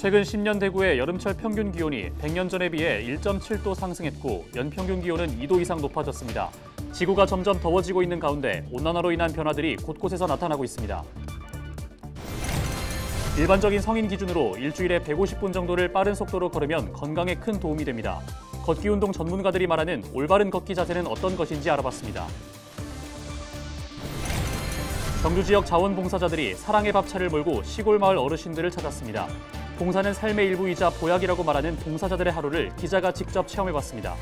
최근 10년 대구의 여름철 평균 기온이 100년 전에 비해 1.7도 상승했고 연평균 기온은 2도 이상 높아졌습니다. 지구가 점점 더워지고 있는 가운데 온난화로 인한 변화들이 곳곳에서 나타나고 있습니다. 일반적인 성인 기준으로 일주일에 150분 정도를 빠른 속도로 걸으면 건강에 큰 도움이 됩니다. 걷기 운동 전문가들이 말하는 올바른 걷기 자세는 어떤 것인지 알아봤습니다. 경주 지역 자원봉사자들이 사랑의 밥차를 몰고 시골 마을 어르신들을 찾았습니다. 봉사는 삶의 일부이자 보약이라고 말하는 봉사자들의 하루를 기자가 직접 체험해봤습니다.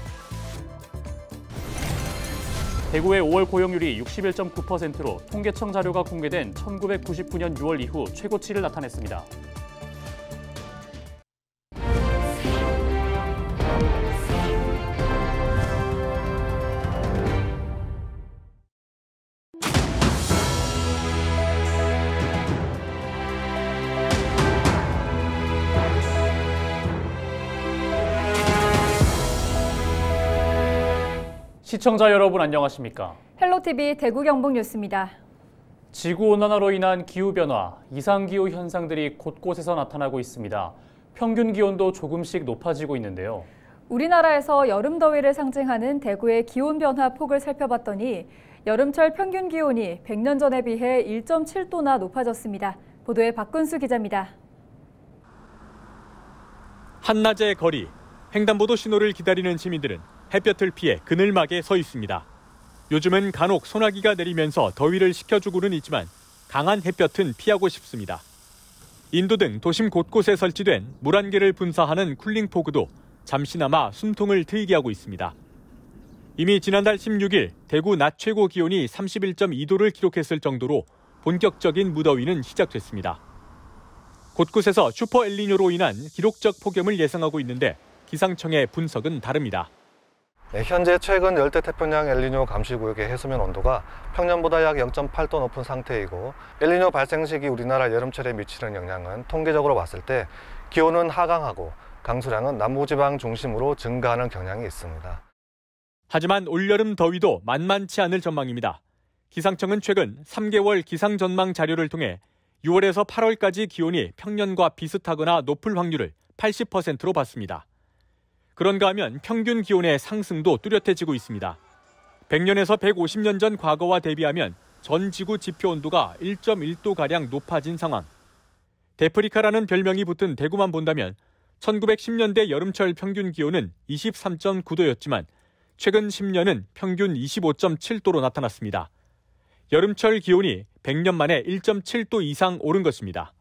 대구의 5월 고용률이 61.9%로 통계청 자료가 공개된 1999년 6월 이후 최고치를 나타냈습니다. 시청자 여러분 안녕하십니까? 헬로티비 대구 경북 뉴스입니다. 지구온난화로 인한 기후변화, 이상기후 현상들이 곳곳에서 나타나고 있습니다. 평균 기온도 조금씩 높아지고 있는데요. 우리나라에서 여름 더위를 상징하는 대구의 기온 변화 폭을 살펴봤더니 여름철 평균 기온이 100년 전에 비해 1.7도나 높아졌습니다. 보도에 박근수 기자입니다. 한낮의 거리, 횡단보도 신호를 기다리는 시민들은 햇볕을 피해 그늘막에 서 있습니다. 요즘은 간혹 소나기가 내리면서 더위를 식혀주고는 있지만 강한 햇볕은 피하고 싶습니다. 인도 등 도심 곳곳에 설치된 물안개를 분사하는 쿨링포그도 잠시나마 숨통을 트이게 하고 있습니다. 이미 지난달 16일 대구 낮 최고 기온이 31.2도를 기록했을 정도로 본격적인 무더위는 시작됐습니다. 곳곳에서 슈퍼 엘니뇨로 인한 기록적 폭염을 예상하고 있는데 기상청의 분석은 다릅니다. 현재 최근 열대태평양 엘니뇨 감시구역의 해수면 온도가 평년보다 약 0.8도 높은 상태이고 엘니뇨 발생 시기 우리나라 여름철에 미치는 영향은 통계적으로 봤을 때 기온은 하강하고 강수량은 남부지방 중심으로 증가하는 경향이 있습니다. 하지만 올여름 더위도 만만치 않을 전망입니다. 기상청은 최근 3개월 기상 전망 자료를 통해 6월에서 8월까지 기온이 평년과 비슷하거나 높을 확률을 80%로 봤습니다. 그런가 하면 평균 기온의 상승도 뚜렷해지고 있습니다. 100년에서 150년 전 과거와 대비하면 전 지구 지표 온도가 1.1도가량 높아진 상황. 데프리카라는 별명이 붙은 대구만 본다면 1910년대 여름철 평균 기온은 23.9도였지만 최근 10년은 평균 25.7도로 나타났습니다. 여름철 기온이 100년 만에 1.7도 이상 오른 것입니다.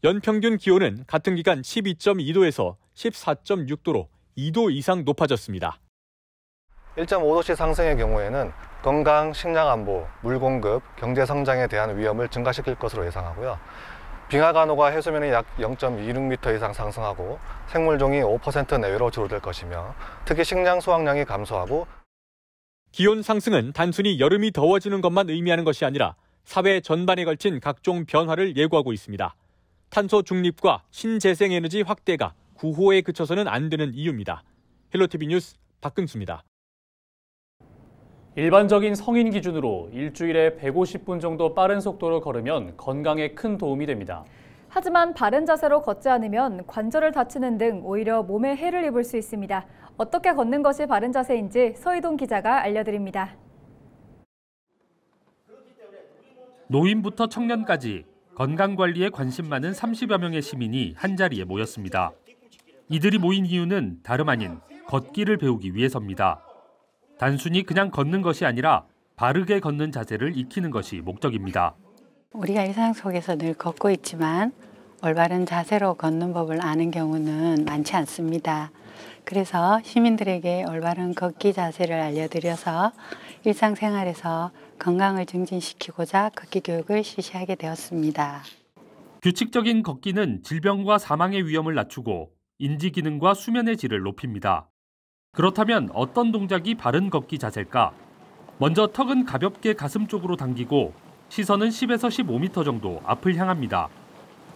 연평균 기온은 같은 기간 12.2도에서 14.6도로 2도 이상 높아졌습니다. 1.5도씩 상승의 경우에는 건강, 식량 안보, 물 공급, 경제 성장에 대한 위험을 증가시킬 것으로 예상하고요. 빙하간호가 해수면이 약 0.26m 이상 상승하고 생물종이 5% 내외로 줄어들 것이며 특히 식량 수확량이 감소하고 기온 상승은 단순히 여름이 더워지는 것만 의미하는 것이 아니라 사회 전반에 걸친 각종 변화를 예고하고 있습니다. 탄소 중립과 신재생에너지 확대가 구호에 그쳐서는 안 되는 이유입니다. 헬로티비 뉴스 박근수입니다. 일반적인 성인 기준으로 일주일에 150분 정도 빠른 속도로 걸으면 건강에 큰 도움이 됩니다. 하지만 바른 자세로 걷지 않으면 관절을 다치는 등 오히려 몸에 해를 입을 수 있습니다. 어떻게 걷는 것이 바른 자세인지 서희동 기자가 알려드립니다. 노인부터 청년까지 건강관리에 관심 많은 30여 명의 시민이 한자리에 모였습니다. 이들이 모인 이유는 다름 아닌 걷기를 배우기 위해서입니다. 단순히 그냥 걷는 것이 아니라 바르게 걷는 자세를 익히는 것이 목적입니다. 우리가 일상 속에서 늘 걷고 있지만 올바른 자세로 걷는 법을 아는 경우는 많지 않습니다. 그래서 시민들에게 올바른 걷기 자세를 알려드려서 일상생활에서 건강을 증진시키고자 걷기 교육을 실시하게 되었습니다. 규칙적인 걷기는 질병과 사망의 위험을 낮추고 인지 기능과 수면의 질을 높입니다. 그렇다면 어떤 동작이 바른 걷기 자세일까? 먼저 턱은 가볍게 가슴 쪽으로 당기고 시선은 10에서 15m 정도 앞을 향합니다.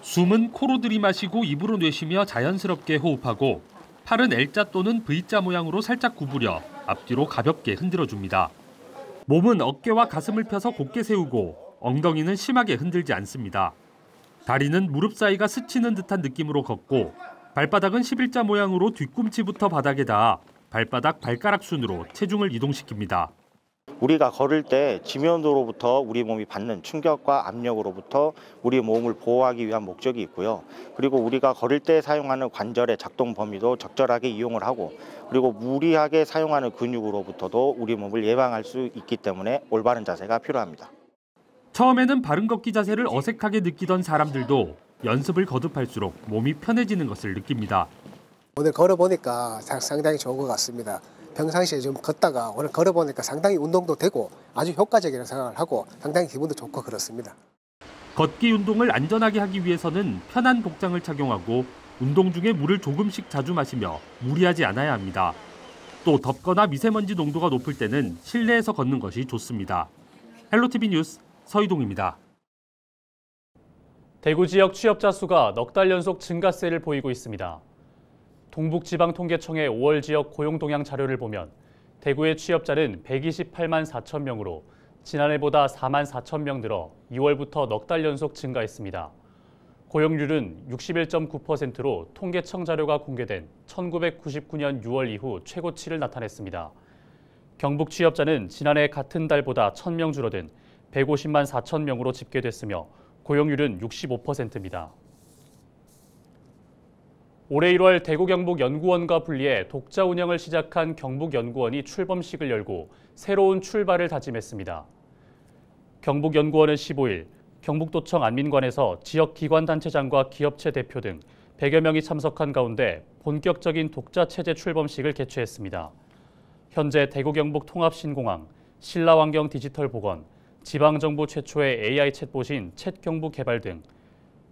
숨은 코로 들이마시고 입으로 내쉬며 자연스럽게 호흡하고 팔은 L자 또는 V자 모양으로 살짝 구부려 앞뒤로 가볍게 흔들어줍니다. 몸은 어깨와 가슴을 펴서 곧게 세우고 엉덩이는 심하게 흔들지 않습니다. 다리는 무릎 사이가 스치는 듯한 느낌으로 걷고 발바닥은 11자 모양으로 뒤꿈치부터 바닥에 닿아 발바닥 발가락 순으로 체중을 이동시킵니다. 우리가 걸을 때 지면으로부터 우리 몸이 받는 충격과 압력으로부터 우리 몸을 보호하기 위한 목적이 있고요. 그리고 우리가 걸을 때 사용하는 관절의 작동 범위도 적절하게 이용을 하고, 그리고 무리하게 사용하는 근육으로부터도 우리 몸을 예방할 수 있기 때문에 올바른 자세가 필요합니다. 처음에는 바른 걷기 자세를 어색하게 느끼던 사람들도 연습을 거듭할수록 몸이 편해지는 것을 느낍니다. 오늘 걸어보니까 상당히 좋은 것 같습니다. 평상시에 좀 걷다가 오늘 걸어보니까 상당히 운동도 되고 아주 효과적이라고 생각을 하고 상당히 기분도 좋고 그렇습니다. 걷기 운동을 안전하게 하기 위해서는 편한 복장을 착용하고 운동 중에 물을 조금씩 자주 마시며 무리하지 않아야 합니다. 또 덥거나 미세먼지 농도가 높을 때는 실내에서 걷는 것이 좋습니다. 헬로티비 뉴스 서희동입니다. 대구 지역 취업자 수가 넉 달 연속 증가세를 보이고 있습니다. 동북지방통계청의 5월 지역 고용 동향 자료를 보면 대구의 취업자는 128만 4천 명으로 지난해보다 4만 4천 명 늘어 2월부터 넉 달 연속 증가했습니다. 고용률은 61.9%로 통계청 자료가 공개된 1999년 6월 이후 최고치를 나타냈습니다. 경북 취업자는 지난해 같은 달보다 1,000명 줄어든 150만 4천 명으로 집계됐으며 고용률은 65%입니다. 올해 1월 대구 경북연구원과 분리해 독자 운영을 시작한 경북연구원이 출범식을 열고 새로운 출발을 다짐했습니다. 경북연구원은 15일 경북도청 안민관에서 지역 기관단체장과 기업체 대표 등 100여 명이 참석한 가운데 본격적인 독자 체제 출범식을 개최했습니다. 현재 대구 경북 통합신공항, 신라환경 디지털보건, 지방정부 최초의 AI 챗봇인 챗경북 개발 등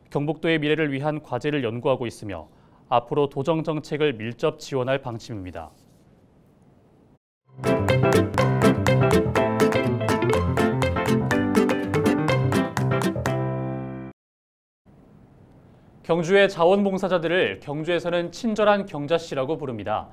경북도의 미래를 위한 과제를 연구하고 있으며 앞으로 도정 정책을 밀접 지원할 방침입니다. 경주의 자원봉사자들을 경주에서는 친절한 경자씨라고 부릅니다.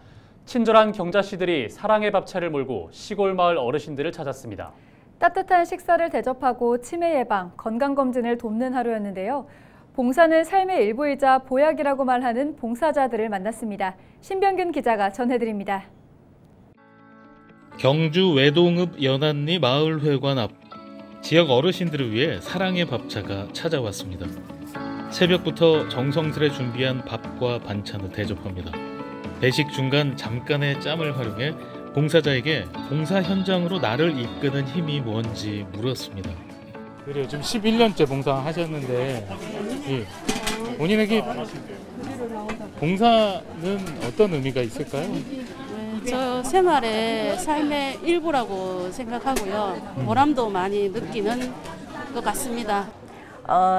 친절한 경자씨들이 사랑의 밥차를 몰고 시골 마을 어르신들을 찾았습니다. 따뜻한 식사를 대접하고 치매 예방, 건강검진을 돕는 하루였는데요. 봉사는 삶의 일부이자 보약이라고 말하는 봉사자들을 만났습니다. 신병균 기자가 전해드립니다. 경주 외동읍 연안리 마을회관 앞, 지역 어르신들을 위해 사랑의 밥차가 찾아왔습니다. 새벽부터 정성스레 준비한 밥과 반찬을 대접합니다. 배식 중간 잠깐의 짬을 활용해 봉사자에게 봉사 현장으로 나를 이끄는 힘이 뭔지 물었습니다. 그래요. 지금 11년째 봉사하셨는데 본인에게 봉사는 어떤 의미가 있을까요? 저 생활의 삶의 일부라고 생각하고요. 보람도 많이 느끼는 것 같습니다.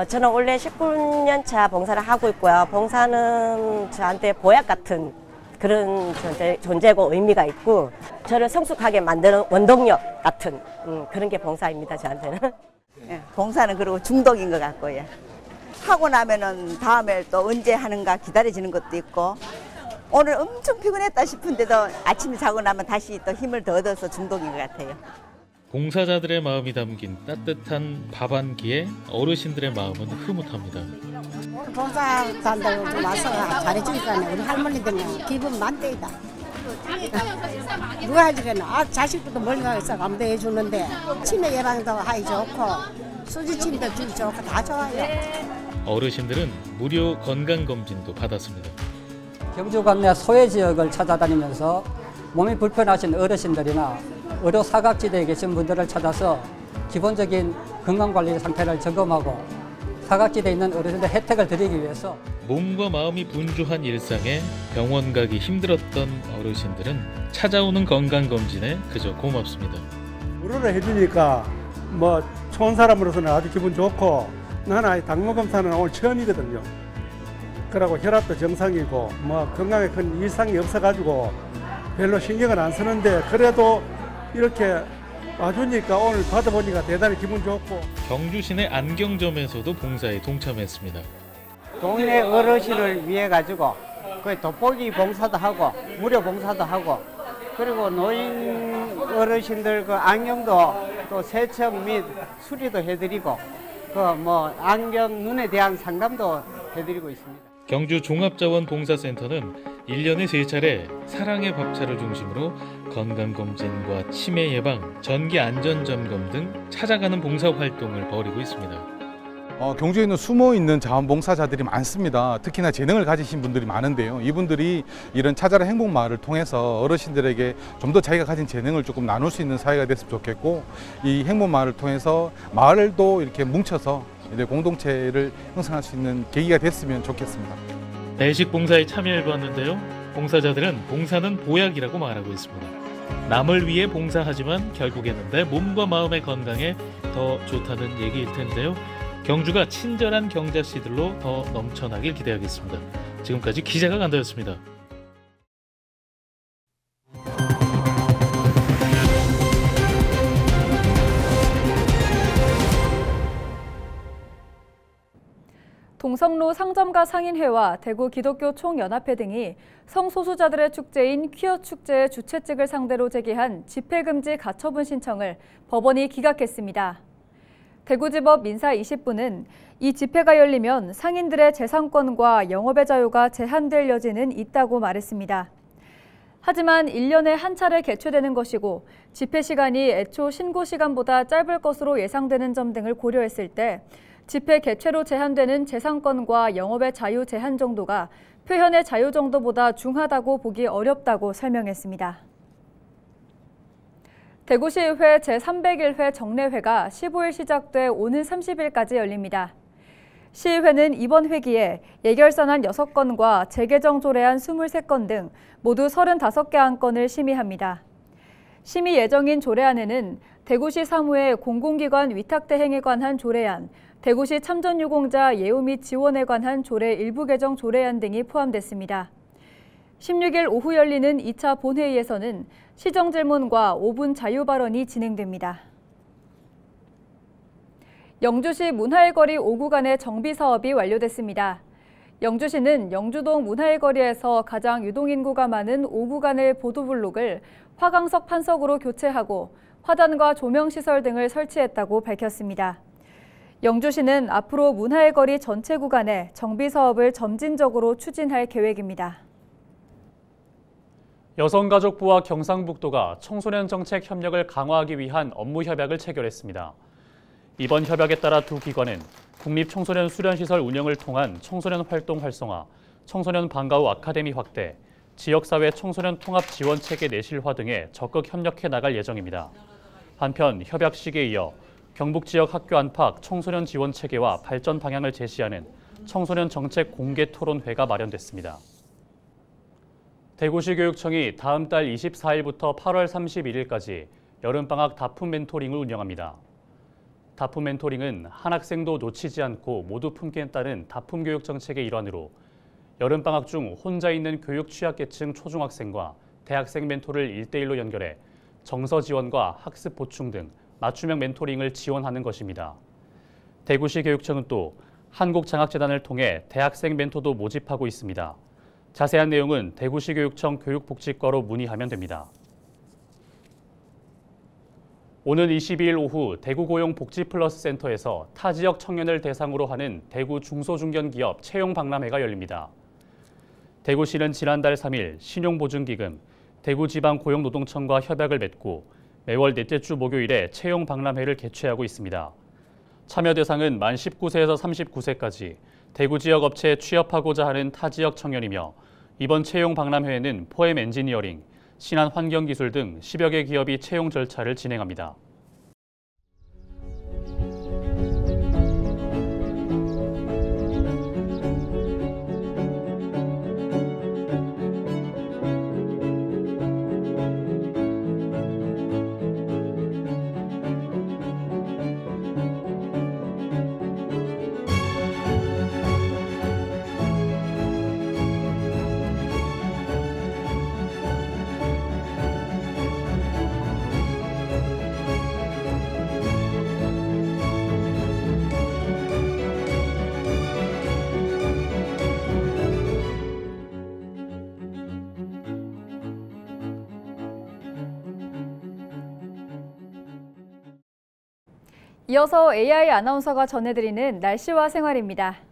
저는 원래 19년 차 봉사를 하고 있고요. 봉사는 저한테 보약 같은 그런 존재고 의미가 있고 저를 성숙하게 만드는 원동력 같은 그런 게 봉사입니다, 저한테는. 예, 봉사는 그리고 중독인 것 같고요. 하고 나면은 다음에 또 언제 하는가 기다려지는 것도 있고 오늘 엄청 피곤했다 싶은데도 아침에 자고 나면 다시 또 힘을 더 얻어서 중독인 것 같아요. 봉사자들의 마음이 담긴 따뜻한 밥 한 끼에 어르신들의 마음은 흐뭇합니다. 봉사자들 좀 와서 잘해주니까 우리 할머니들은 기분 만대이다. 누가 해주겠나? 자식들도 멀리 가서 아무도 해주는데 치매 예방도 하기 좋고 수지침도 주기 좋고 다 좋아요. 어르신들은 무료 건강검진도 받았습니다. 경주 관내 소외 지역을 찾아다니면서 몸이 불편하신 어르신들이나 의료 사각지대에 계신 분들을 찾아서 기본적인 건강관리 상태를 점검하고 사각지대에 있는 어르신들 혜택을 드리기 위해서 몸과 마음이 분주한 일상에 병원 가기 힘들었던 어르신들은 찾아오는 건강검진에 그저 고맙습니다. 무료로 해주니까 뭐 좋은 사람으로서는 아주 기분 좋고 나는 당뇨검사는 오늘 처음이거든요. 그러고 혈압도 정상이고 뭐 건강에 큰 이상이 없어가지고 별로 신경을 안 쓰는데 그래도 이렇게 와주니까 오늘 받아보니까 대단히 기분 좋고. 경주 시내 안경점에서도 봉사에 동참했습니다. 동네 어르신을 위해 가지고 그 돋보기 봉사도 하고 무료 봉사도 하고 그리고 노인 어르신들 그 안경도 또 세척 및 수리도 해드리고 그 안경, 눈에 대한 상담도 해드리고 있습니다. 경주 종합자원봉사센터는 1년에 3차례 사랑의 밥차를 중심으로 건강검진과 치매 예방, 전기안전점검 등 찾아가는 봉사활동을 벌이고 있습니다. 경주에는 숨어있는 자원봉사자들이 많습니다. 특히나 재능을 가지신 분들이 많은데요. 이분들이 이런 찾아라 행복마을을 통해서 어르신들에게 좀 더 자기가 가진 재능을 조금 나눌 수 있는 사회가 됐으면 좋겠고, 이 행복마을을 통해서 마을도 이렇게 뭉쳐서 이제 공동체를 형성할 수 있는 계기가 됐으면 좋겠습니다. 배식 봉사에 참여해보았는데요. 봉사자들은 봉사는 보약이라고 말하고 있습니다. 남을 위해 봉사하지만 결국에는 내 몸과 마음의 건강에 더 좋다는 얘기일 텐데요. 경주가 친절한 경자씨들로 더 넘쳐나길 기대하겠습니다. 지금까지 기자가 간다였습니다. 동성로 상점가 상인회와 대구 기독교 총연합회 등이 성소수자들의 축제인 퀴어 축제의 주최 측을 상대로 제기한 집회금지 가처분 신청을 법원이 기각했습니다. 대구지법 민사 20부는 이 집회가 열리면 상인들의 재산권과 영업의 자유가 제한될 여지는 있다고 말했습니다. 하지만 1년에 한 차례 개최되는 것이고 집회 시간이 애초 신고 시간보다 짧을 것으로 예상되는 점 등을 고려했을 때 집회 개최로 제한되는 재산권과 영업의 자유 제한 정도가 표현의 자유 정도보다 중하다고 보기 어렵다고 설명했습니다. 대구시의회 제301회 정례회가 15일 시작돼 오는 30일까지 열립니다. 시의회는 이번 회기에 예결선안 6건과 재개정 조례안 23건 등 모두 35개 안건을 심의합니다. 심의 예정인 조례안에는 대구시 사무의 공공기관 위탁대행에 관한 조례안, 대구시 참전유공자 예우 및 지원에 관한 조례 일부 개정 조례안 등이 포함됐습니다. 16일 오후 열리는 2차 본회의에서는 시정질문과 5분 자유발언이 진행됩니다. 영주시 문화일거리 5구간의 정비사업이 완료됐습니다. 영주시는 영주동 문화일거리에서 가장 유동인구가 많은 5구간의 보도블록을 화강석 판석으로 교체하고 화단과 조명시설 등을 설치했다고 밝혔습니다. 영주시는 앞으로 문화일거리 전체 구간에 정비사업을 점진적으로 추진할 계획입니다. 여성가족부와 경상북도가 청소년 정책 협력을 강화하기 위한 업무 협약을 체결했습니다. 이번 협약에 따라 두 기관은 국립청소년 수련시설 운영을 통한 청소년 활동 활성화, 청소년 방과 후 아카데미 확대, 지역사회 청소년 통합 지원 체계 내실화 등에 적극 협력해 나갈 예정입니다. 한편 협약 시기에 이어 경북 지역 학교 안팎 청소년 지원 체계와 발전 방향을 제시하는 청소년 정책 공개 토론회가 마련됐습니다. 대구시 교육청이 다음 달 24일부터 8월 31일까지 여름방학 다품 멘토링을 운영합니다. 다품 멘토링은 한 학생도 놓치지 않고 모두 품겠다는 다품 교육 정책의 일환으로 여름방학 중 혼자 있는 교육 취약계층 초중학생과 대학생 멘토를 1대1로 연결해 정서 지원과 학습 보충 등 맞춤형 멘토링을 지원하는 것입니다. 대구시 교육청은 또 한국장학재단을 통해 대학생 멘토도 모집하고 있습니다. 자세한 내용은 대구시 교육청 교육복지과로 문의하면 됩니다. 오는 22일 오후 대구고용복지플러스센터에서 타 지역 청년을 대상으로 하는 대구 중소중견기업 채용박람회가 열립니다. 대구시는 지난달 3일 신용보증기금, 대구지방고용노동청과 협약을 맺고 매월 넷째 주 목요일에 채용박람회를 개최하고 있습니다. 참여 대상은 만 19세에서 39세까지 대구 지역 업체에 취업하고자 하는 타 지역 청년이며 이번 채용박람회에는 포엠 엔지니어링, 신한 환경기술 등 10여 개 기업이 채용 절차를 진행합니다. 이어서 AI 아나운서가 전해드리는 날씨와 생활입니다.